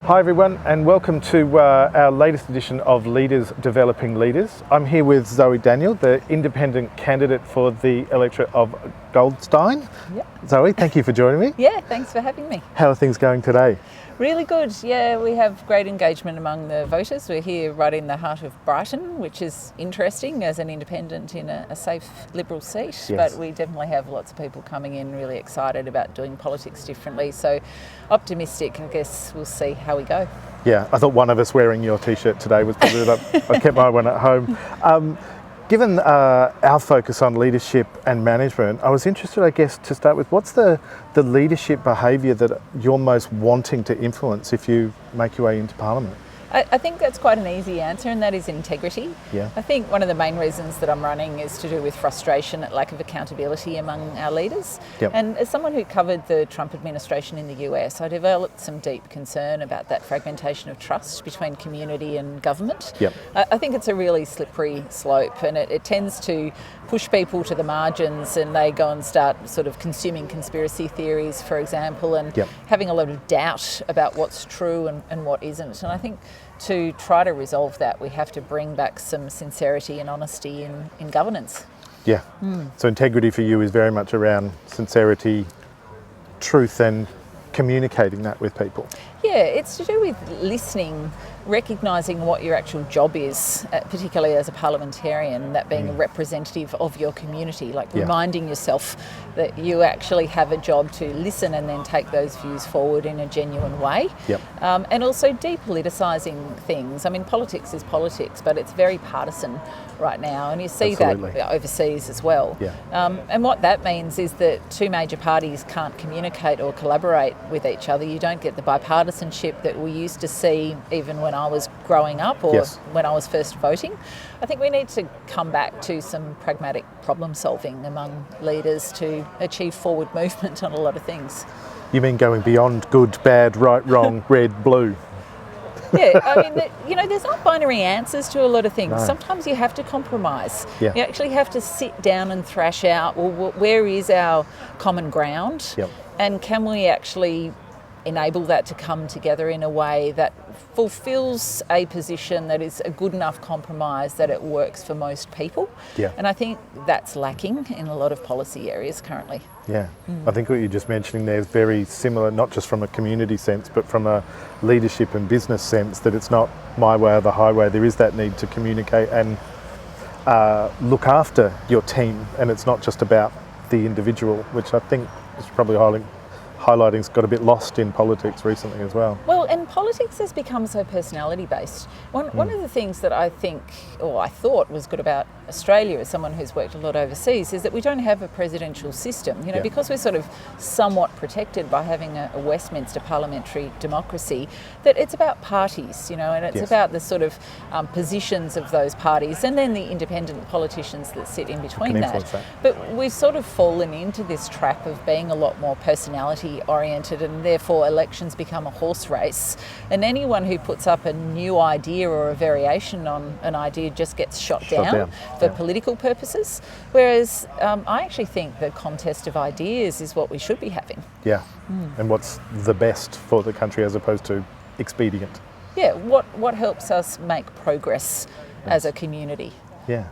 Hi everyone, and welcome to our latest edition of Leaders Developing Leaders. I'm here with Zoe Daniel, the independent candidate for the electorate of Goldstein. Yep. Zoe, thank you for joining me. Yeah, thanks for having me. How are things going today? Really good. Yeah, we have great engagement among the voters. We're here right in the heart of Brighton, which is interesting as an independent in a safe Liberal seat. Yes. But we definitely have lots of people coming in really excited about doing politics differently. So optimistic, I guess we'll see how we go. Yeah, I thought one of us wearing your t-shirt today was probably I kept my one at home. Given our focus on leadership and management, I was interested, I guess, to start with, what's the leadership behaviour that you're most wanting to influence if you make your way into Parliament? I think that's quite an easy answer, and that is integrity. Yeah. I think one of the main reasons that I'm running is to do with frustration at lack of accountability among our leaders. Yep. And as someone who covered the Trump administration in the US, I developed some deep concern about that fragmentation of trust between community and government. Yep. I think it's a really slippery slope, and it tends to push people to the margins, and they go and start sort of consuming conspiracy theories, for example, and Yep. having a lot of doubt about what's true and what isn't. And I think to try to resolve that, we have to bring back some sincerity and honesty in governance. Yeah. So integrity for you is very much around sincerity, truth, and communicating that with people. Yeah, it's to do with listening, recognising what your actual job is, particularly as a parliamentarian, that being a representative of your community, like reminding yourself that you actually have a job to listen and then take those views forward in a genuine way. Yep. And also depoliticising things. I mean, politics is politics, but it's very partisan right now, and you see Absolutely. that overseas as well. Yeah. And what that means is that two major parties can't communicate or collaborate with each other. You don't get the bipartisanship that we used to see even when I was growing up or Yes. when I was first voting. I think we need to come back to some pragmatic problem solving among leaders to achieve forward movement on a lot of things. You mean going beyond good, bad, right, wrong, red, blue? Yeah, I mean, there's not binary answers to a lot of things. No. Sometimes you have to compromise. Yeah. You actually have to sit down and thrash out, well, where is our common ground? Yep. And can we actually enable that to come together in a way that fulfills a position that is a good enough compromise that it works for most people? Yeah. And I think that's lacking in a lot of policy areas currently. Yeah, I think what you're just mentioning there is very similar, not just from a community sense, but from a leadership and business sense, that it's not my way or the highway. There is that need to communicate and look after your team, and it's not just about the individual, which I think is probably highlighting's got a bit lost in politics recently as well. Well, and politics has become so personality based. One of the things that I think, or I thought was good about Australia as someone who's worked a lot overseas, is that we don't have a presidential system. Yeah. Because we're sort of somewhat protected by having a Westminster parliamentary democracy, that it's about parties, and it's Yes. about the sort of positions of those parties, and then the independent politicians that sit in between Can that. influence that. But we've sort of fallen into this trap of being a lot more personality oriented, and therefore elections become a horse race, and anyone who puts up a new idea or a variation on an idea just gets shot down for political purposes, whereas I actually think the contest of ideas is what we should be having. Yeah, and what's the best for the country as opposed to expedient. Yeah, what helps us make progress as a community. Yeah.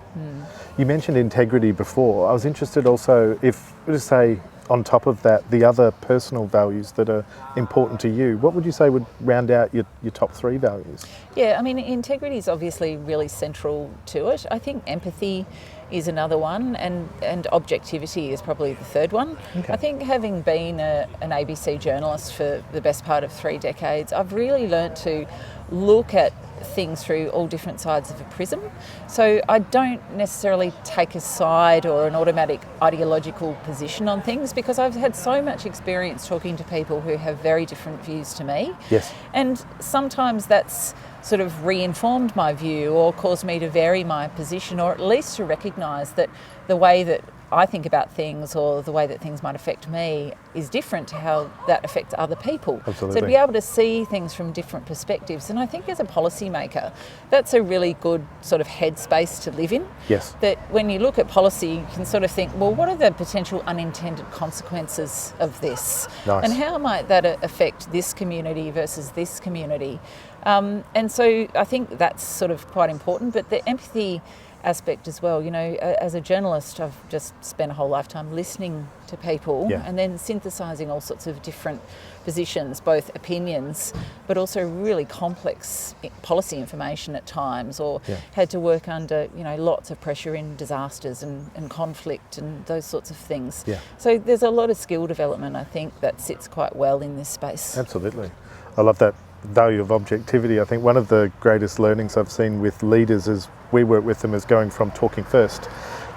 You mentioned integrity before. I was interested also if, to say, on top of that, the other personal values that are important to you, what would you say would round out your top three values? Yeah, I mean, integrity is obviously really central to it. I think empathy is another one, and objectivity is probably the third one. Okay. I think having been an ABC journalist for the best part of 3 decades, I've really learnt to look at things through all different sides of a prism. So I don't necessarily take a side or an automatic ideological position on things, because I've had so much experience talking to people who have very different views to me. Yes. And sometimes that's sort of reinformed my view or caused me to vary my position, or at least to recognise that the way that I think about things or the way that things might affect me is different to how that affects other people. Absolutely. So to be able to see things from different perspectives, and I think as a policymaker, that's a really good sort of headspace to live in. Yes. That when you look at policy, you can sort of think, well, what are the potential unintended consequences of this? Nice. And how might that affect this community versus this community? And so I think that's sort of quite important, but the empathy aspect as well. You know, as a journalist, I've just spent a whole lifetime listening to people and then synthesising all sorts of different positions, both opinions, but also really complex policy information at times, or had to work under, you know, lots of pressure in disasters and conflict and those sorts of things. Yeah. So there's a lot of skill development, I think, that sits quite well in this space. Absolutely. I love that value of objectivity. I think one of the greatest learnings I've seen with leaders is we work with them as going from talking first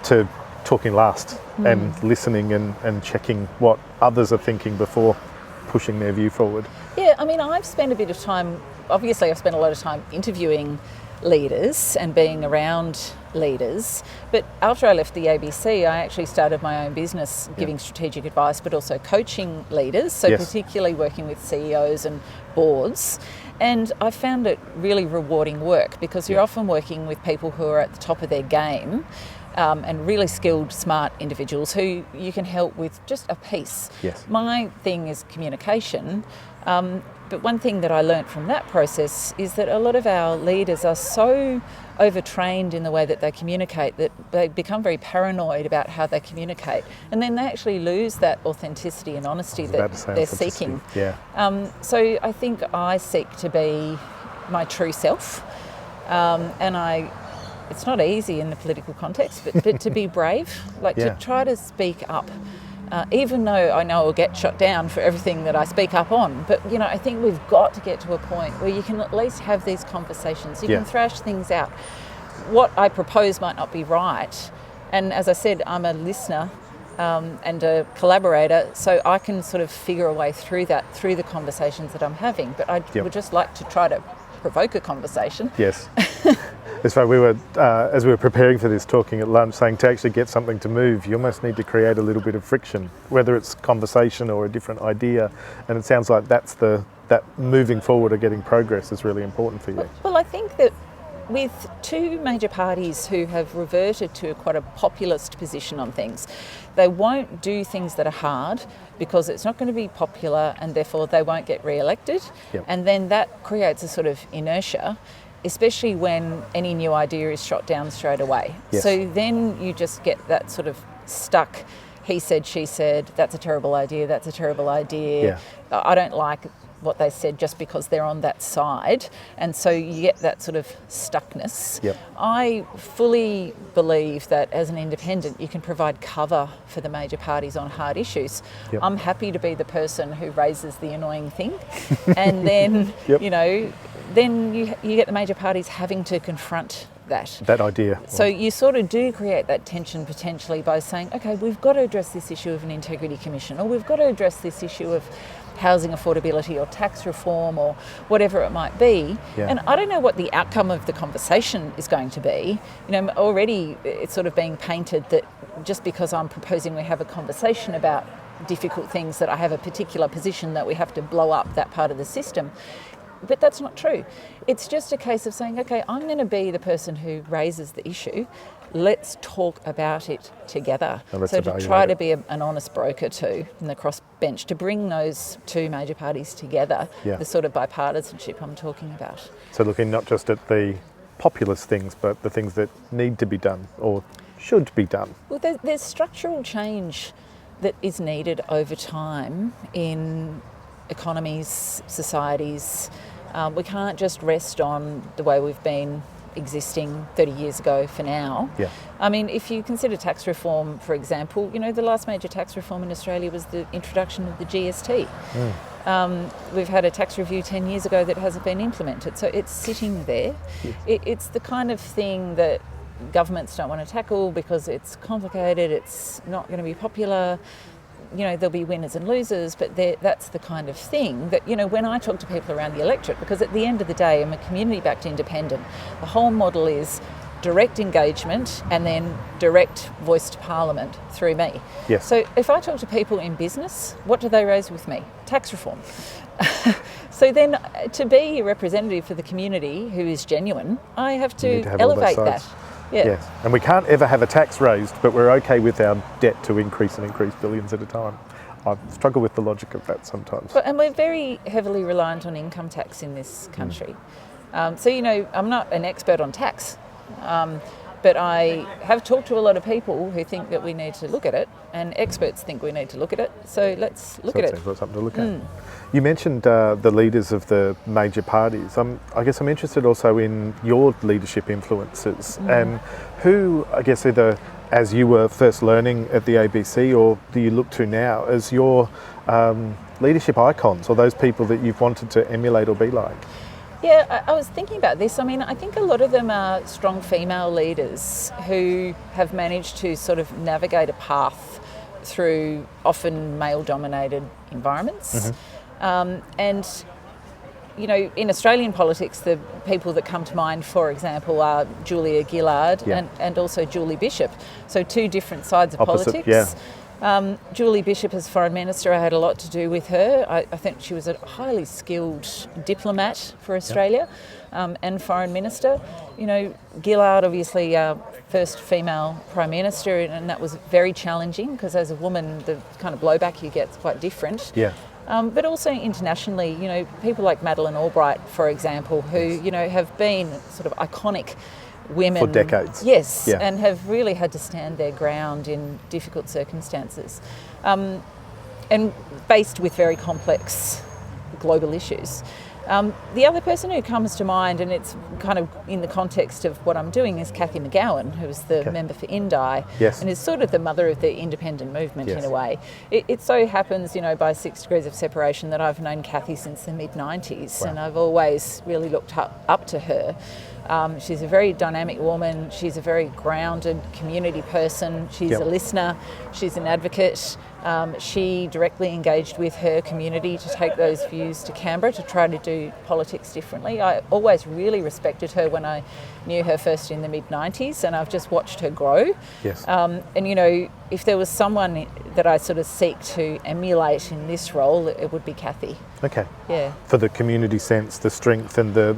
to talking last and listening and checking what others are thinking before pushing their view forward. Yeah, I mean, I've spent a bit of time, obviously I've spent a lot of time interviewing leaders and being around leaders, but after I left the ABC, I actually started my own business giving strategic advice, but also coaching leaders, so particularly working with CEOs and boards. And I found it really rewarding work because you're often working with people who are at the top of their game, and really skilled, smart individuals who you can help with just a piece. Yes. My thing is communication, but one thing that I learnt from that process is that a lot of our leaders are so overtrained in the way that they communicate that they become very paranoid about how they communicate, and then they actually lose that authenticity and honesty that they're seeking. Yeah. So I think I seek to be my true self, and it's not easy in the political context, but to be brave, like to try to speak up, even though I know I'll get shot down for everything that I speak up on. But, you know, I think we've got to get to a point where you can at least have these conversations. You can thrash things out. What I propose might not be right. And as I said, I'm a listener and a collaborator, so I can sort of figure a way through that, through the conversations that I'm having. But I would just like to try to provoke a conversation. Yes. It's funny, we were, as we were preparing for this, talking at lunch, saying to actually get something to move, you almost need to create a little bit of friction, whether it's conversation or a different idea. And it sounds like that moving forward or getting progress is really important for you. Well, I think that with two major parties who have reverted to quite a populist position on things, they won't do things that are hard because it's not going to be popular, and therefore they won't get re-elected. And then that creates a sort of inertia, especially when any new idea is shot down straight away. So then you just get that sort of stuck, he said, she said, that's a terrible idea, that's a terrible idea. I don't like what they said just because they're on that side. And so you get that sort of stuckness. I fully believe that as an independent, you can provide cover for the major parties on hard issues. I'm happy to be the person who raises the annoying thing. And then, you know, then you get the major parties having to confront that idea. So you sort of do create that tension potentially by saying, okay, we've got to address this issue of an integrity commission, or we've got to address this issue of housing affordability or tax reform or whatever it might be. And I don't know what the outcome of the conversation is going to be. You know, already it's sort of being painted that just because I'm proposing we have a conversation about difficult things, that I have a particular position that we have to blow up that part of the system. But that's not true. It's just a case of saying, okay, I'm going to be the person who raises the issue. Let's talk about it together. So to try to be an honest broker too, in the crossbench, to bring those two major parties together, the sort of bipartisanship I'm talking about. So looking not just at the populist things, but the things that need to be done or should be done. Well, there's structural change that is needed over time in economies, societies. We can't just rest on the way we've been existing 30 years ago for now. I mean, if you consider tax reform, for example, you know, the last major tax reform in Australia was the introduction of the GST. We've had a tax review 10 years ago that hasn't been implemented, so it's sitting there. It's the kind of thing that governments don't want to tackle because it's complicated, it's not going to be popular. You know, there'll be winners and losers, but that's the kind of thing that, you know, when I talk to people around the electorate, because at the end of the day, I'm a community-backed independent, the whole model is direct engagement and then direct voice to Parliament through me. Yes. So if I talk to people in business, what do they raise with me? Tax reform. So then to be a representative for the community who is genuine, I have to elevate that. Yeah. Yes. And we can't ever have a tax raised, but we're okay with our debt to increase billions at a time. I struggle with the logic of that sometimes. And we're very heavily reliant on income tax in this country. So, I'm not an expert on tax, but I have talked to a lot of people who think that we need to look at it, and experts think we need to look at it. So let's look at it. So something to look at. You mentioned the leaders of the major parties. I guess I'm interested also in your leadership influences and who, I guess, either as you were first learning at the ABC or do you look to now as your leadership icons or those people that you've wanted to emulate or be like? Yeah, I was thinking about this. I mean, I think a lot of them are strong female leaders who have managed to sort of navigate a path through often male-dominated environments. And, in Australian politics, the people that come to mind, for example, are Julia Gillard and also Julie Bishop. So two different sides of politics. Yeah. Julie Bishop as Foreign Minister, I had a lot to do with her. I think she was a highly skilled diplomat for Australia and Foreign Minister. Gillard, obviously, first female Prime Minister, and that was very challenging because as a woman, the kind of blowback you get is quite different. Yeah. But also internationally, people like Madeleine Albright, for example, who, have been sort of iconic women for decades. Yes, and have really had to stand their ground in difficult circumstances and faced with very complex global issues. The other person who comes to mind, and it's kind of in the context of what I'm doing, is Cathy McGowan, who is the member for Indi and is sort of the mother of the independent movement in a way. It so happens, by 6 degrees of separation, that I've known Cathy since the mid-90s and I've always really looked up to her. She's a very dynamic woman. She's a very grounded community person. She's a listener. She's an advocate. She directly engaged with her community to take those views to Canberra to try to do politics differently. I always really respected her when I knew her first in the mid-90s, and I've just watched her grow. Yes. And, if there was someone that I sort of seek to emulate in this role, it would be Cathy. Okay. Yeah. For the community sense, the strength and the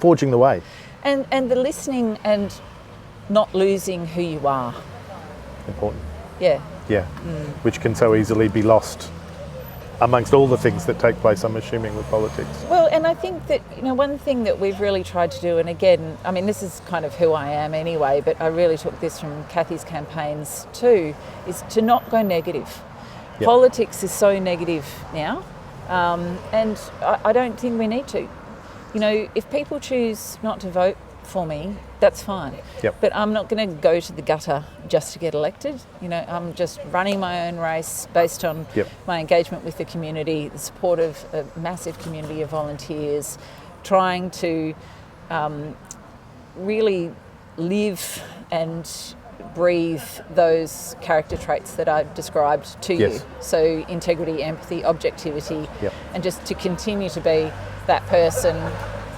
forging the way. And the listening and not losing who you are. Important. Yeah. Yeah. Which can so easily be lost amongst all the things that take place, I'm assuming, with politics. Well, and I think that, one thing that we've really tried to do, and again, I mean, this is kind of who I am anyway, but I really took this from Cathy's campaigns too, is to not go negative. Yep. Politics is so negative now, and I don't think we need to. If people choose not to vote for me, that's fine. Yep. But I'm not going to go to the gutter just to get elected. I'm just running my own race based on my engagement with the community, the support of a massive community of volunteers, trying to really live and breathe those character traits that I've described to you. So integrity, empathy, objectivity, and just to continue to be that person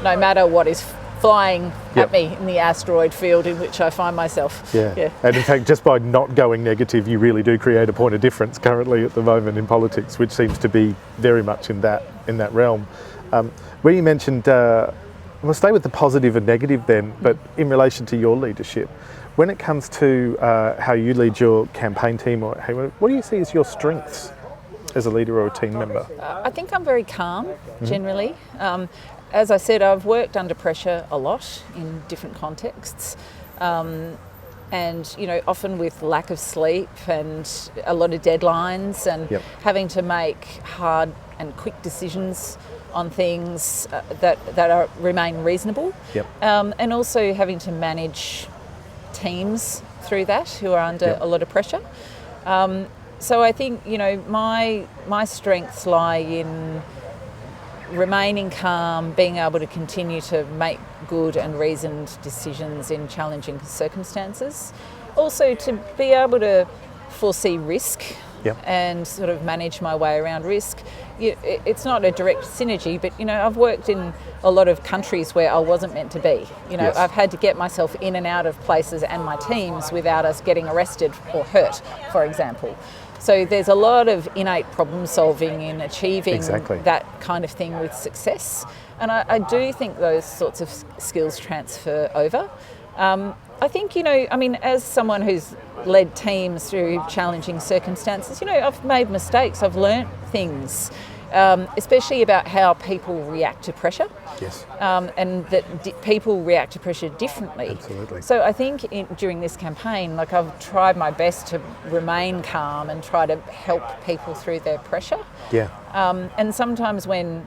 no matter what is flying at me in the asteroid field in which I find myself. Yeah. And in fact, just by not going negative, you really do create a point of difference currently at the moment in politics, which seems to be very much in that realm. Where you mentioned, we'll stay with the positive and negative then, but in relation to your leadership, when it comes to how you lead your campaign team, or what do you see as your strengths as a leader or a team member? I think I'm very calm, generally. As I said, I've worked under pressure a lot in different contexts, and often with lack of sleep and a lot of deadlines and having to make hard and quick decisions on things that remain reasonable, and also having to manage teams through that who are under a lot of pressure. So I think my strengths lie in remaining calm, being able to continue to make good and reasoned decisions in challenging circumstances. Also to be able to foresee risk Yep. and sort of manage my way around risk. It's not a direct synergy, but I've worked in a lot of countries where I wasn't meant to be. Yes. I've had to get myself in and out of places and my teams without us getting arrested or hurt, for example. So there's a lot of innate problem solving in achieving Exactly. that kind of thing with success. And I do think those sorts of skills transfer over. I think, as someone who's led teams through challenging circumstances, I've made mistakes, I've learnt things, especially about how people react to pressure. Yes. And that people react to pressure differently. Absolutely. So I think during this campaign, I've tried my best to remain calm and try to help people through their pressure. Yeah. And sometimes when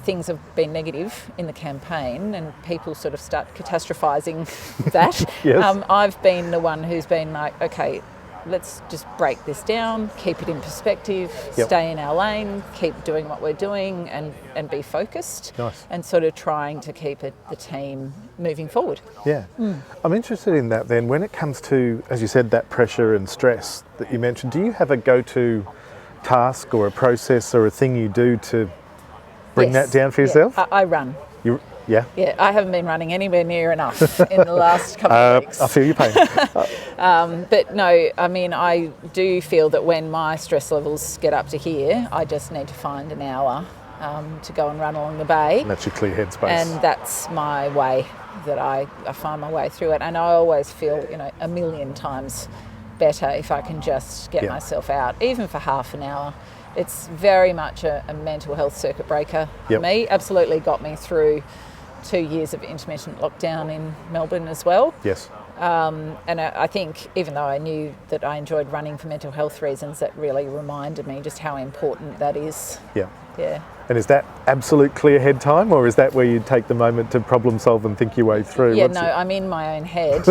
things have been negative in the campaign and people sort of start catastrophising that, Yes. I've been the one who's been like, okay, let's just break this down, keep it in perspective, Yep. stay in our lane, keep doing what we're doing and be focused. Nice. And sort of trying to keep the team moving forward. Yeah. I'm interested in that then. When it comes to, as you said, that pressure and stress that you mentioned, do you have a go-to task or a process or a thing you do to bring Yes. that down for Yeah. yourself? I run. Yeah. Yeah, I haven't been running anywhere near enough in the last couple of weeks. I feel your pain. But no, I do feel that when my stress levels get up to here, I just need to find an hour to go and run along the bay. And that's your clear headspace. And that's my way that I find my way through it. And I always feel, a million times better if I can just get Yeah. myself out, even for half an hour. It's very much a mental health circuit breaker for Yep. me. Absolutely got me through 2 years of intermittent lockdown in Melbourne as well. Yes. And I think even though I knew that I enjoyed running for mental health reasons, that really reminded me just how important that is. Yeah. Yeah. And is that absolute clear head time, or is that where you take the moment to problem solve and think your way through? Yeah, What's no, it? I'm in my own head.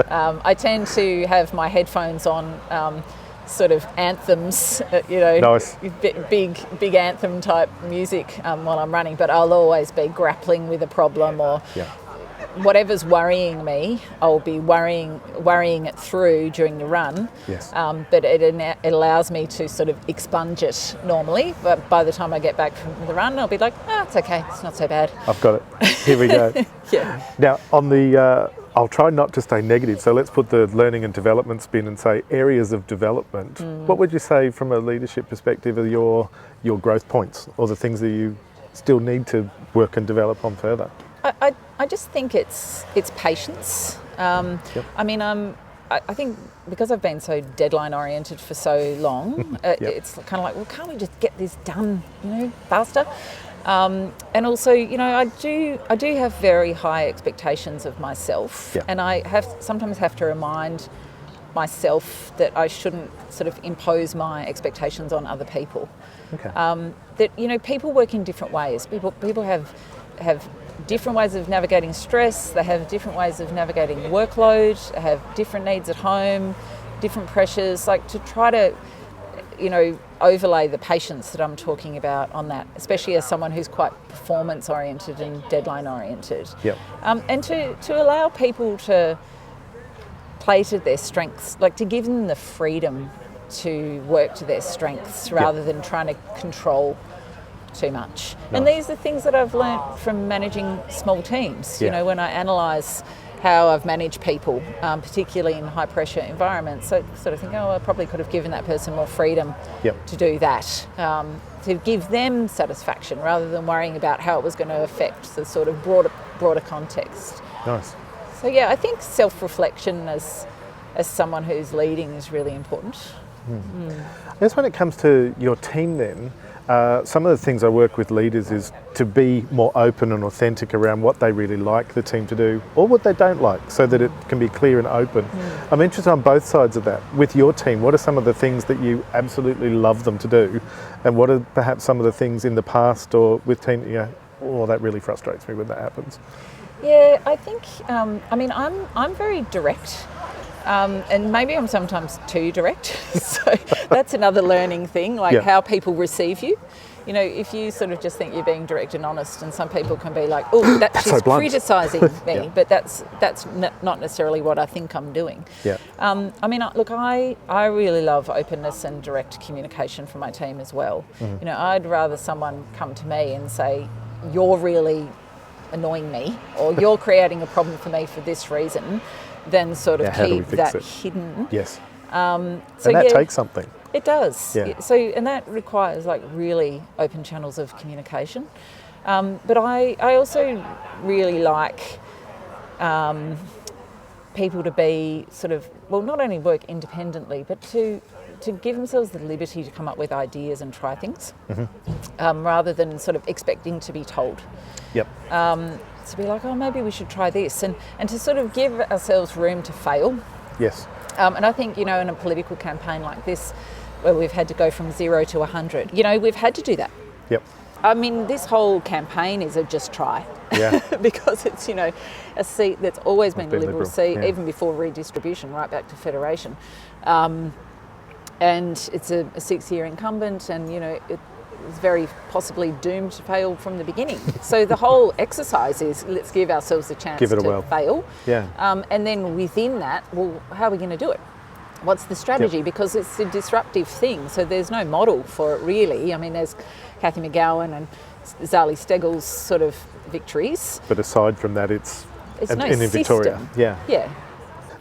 I tend to have my headphones on, sort of anthems, Nice. big anthem type music while I'm running, but I'll always be grappling with a problem or Yeah. whatever's worrying me, I'll be worrying it through during the run. Yes. But it allows me to sort of expunge it normally. But by the time I get back from the run, I'll be like, it's okay, it's not so bad. I've got it. Here we go. Yeah. Now, on the, I'll try not to stay negative, so let's put the learning and development spin and say areas of development. What would you say from a leadership perspective are your growth points, or the things that you still need to work and develop on further? I just think it's patience. Yep. I think because I've been so deadline oriented for so long, Yep. it's kind of like, well, can't we just get this done, faster? And also, I do have very high expectations of myself, Yeah. and I sometimes have to remind myself that I shouldn't sort of impose my expectations on other people. Okay. That people work in different ways. People have different ways of navigating stress. They have different ways of navigating workload. They have different needs at home, different pressures. Like to try to, overlay the patience that I'm talking about on that, especially as someone who's quite performance oriented and deadline oriented. Yep. And to allow people to play to their strengths, like to give them the freedom to work to their strengths rather than trying to control too much. Nice. And these are things that I've learnt from managing small teams. Yeah. When I analyse how I've managed people, particularly in high pressure environments, so sort of think, I probably could have given that person more freedom Yep. to do that, to give them satisfaction rather than worrying about how it was going to affect the sort of broader context. Nice. So yeah, I think self-reflection as someone who's leading is really important. I guess when it comes to your team then, some of the things I work with leaders is to be more open and authentic around what they really like the team to do or what they don't like, so that it can be clear and open. I'm interested on both sides of that. With your team, what are some of the things that you absolutely love them to do, and what are perhaps some of the things in the past or with team that really frustrates me when that happens? Yeah, I think, I'm very direct. And maybe I'm sometimes too direct. So that's another learning thing, like how people receive you. you know, if you sort of just think you're being direct and honest, and some people can be like, oh, she's so blunt. criticising me, Yeah. but that's not necessarily what I think I'm doing. Yeah. I mean, look, I really love openness and direct communication from my team as well. Mm-hmm. You know, I'd rather someone come to me and say, you're really annoying me, or you're creating a problem for me for this reason, than sort of how do we keep fix that it? hidden. Yes. So And that takes something. It does. Yeah. So, and that requires like really open channels of communication. But I also really like people to be sort of, well, not only work independently, but to give themselves the liberty to come up with ideas and try things, rather than sort of expecting to be told. Yep. To be like, oh, maybe we should try this, and to sort of give ourselves room to fail. Yes. And I think, you know, in a political campaign like this, where we've had to go from 0 to 100, you know, we've had to do that. Yep. I mean, this whole campaign is a just try. Yeah. Because it's, you know, a seat that's always been a Liberal seat, yeah. even before redistribution, right back to Federation. And it's a 6-year incumbent, and, you know, it was very possibly doomed to fail from the beginning. So the whole exercise is, let's give ourselves a chance to fail. Yeah. And then within that, well, how are we going to do it? What's the strategy? Yep. Because it's a disruptive thing, so there's no model for it really. I mean, there's Cathy McGowan and Zali Steggall's sort of victories. But aside from that, it's no in Victoria. system. Yeah. Yeah.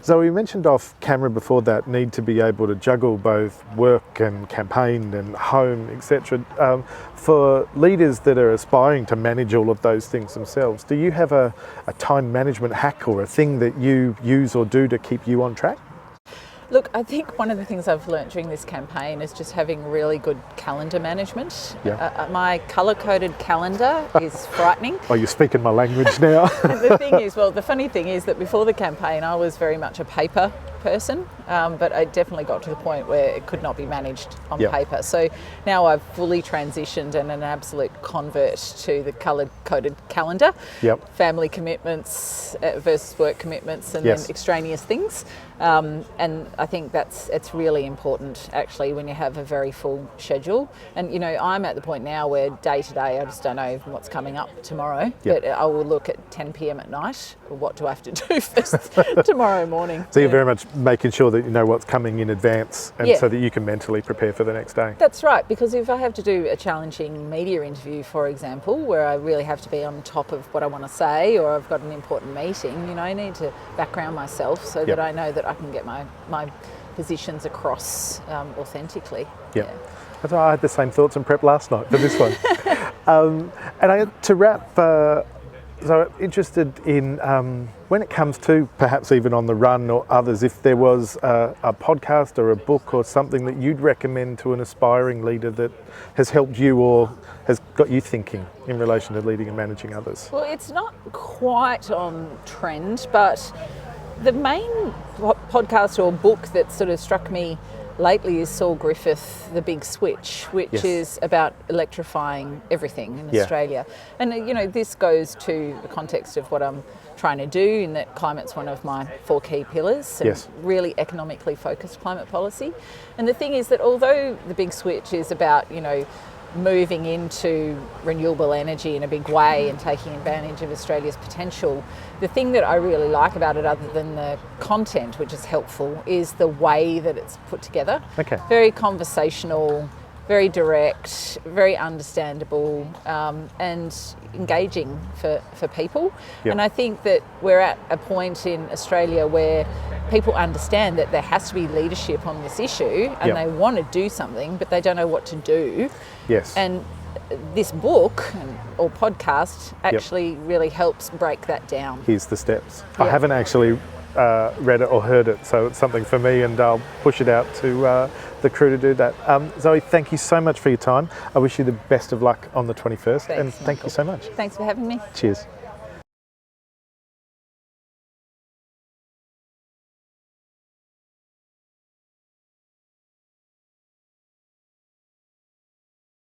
Zoe, you mentioned off camera before that need to be able to juggle both work and campaign and home, etc. For leaders that are aspiring to manage all of those things themselves, do you have a time management hack or a thing that you use or do to keep you on track? Look, I think one of the things I've learnt during this campaign is just having really good calendar management. Yeah. My colour-coded calendar is frightening. Oh, you're speaking my language now. And the thing is, well, the funny thing is that before the campaign, I was very much a paper person, but I definitely got to the point where it could not be managed on Yep. paper. So now I've fully transitioned and an absolute convert to the colour-coded calendar. Yep. Family commitments versus work commitments, and Yes. then extraneous things. And I think it's really important actually when you have a very full schedule. And you know, I'm at the point now where day to day I just don't know what's coming up tomorrow. Yep. But I will look at 10 p.m. at night. What do I have to do first tomorrow morning? So you're very much making sure that you know what's coming in advance, and Yeah. so that you can mentally prepare for the next day. That's right, because if I have to do a challenging media interview, for example, where I really have to be on top of what I want to say, or I've got an important meeting, you know, I need to background myself so Yep. that I know that I can get my positions across authentically. Yeah. That's why I had the same thoughts and prep last night for this one. To wrap, so interested in when it comes to perhaps even on the run or others, if there was a podcast or a book or something that you'd recommend to an aspiring leader that has helped you or has got you thinking in relation to leading and managing others. Well, it's not quite on trend, but the main podcast or book that sort of struck me lately is Saul Griffith, The Big Switch, which Yes. is about electrifying everything in Yeah. Australia. And, you know, this goes to the context of what I'm trying to do, in that climate's one of my 4 key pillars, and Yes. really economically focused climate policy. And the thing is that although The Big Switch is about, you know, moving into renewable energy in a big way and taking advantage of Australia's potential, the thing that I really like about it, other than the content, which is helpful, is the way that it's put together. Okay. Very conversational, very direct, very understandable, and engaging for people. Yep. And I think that we're at a point in Australia where people understand that there has to be leadership on this issue, and Yep. they want to do something, but they don't know what to do. Yes. And this book or podcast actually really helps break that down. Here's the steps. Yeah. I haven't actually read it or heard it, so it's something for me, and I'll push it out to the crew to do that. Zoe, thank you so much for your time. I wish you the best of luck on the 21st, Thanks, and thank you so much. Thanks for having me. Cheers.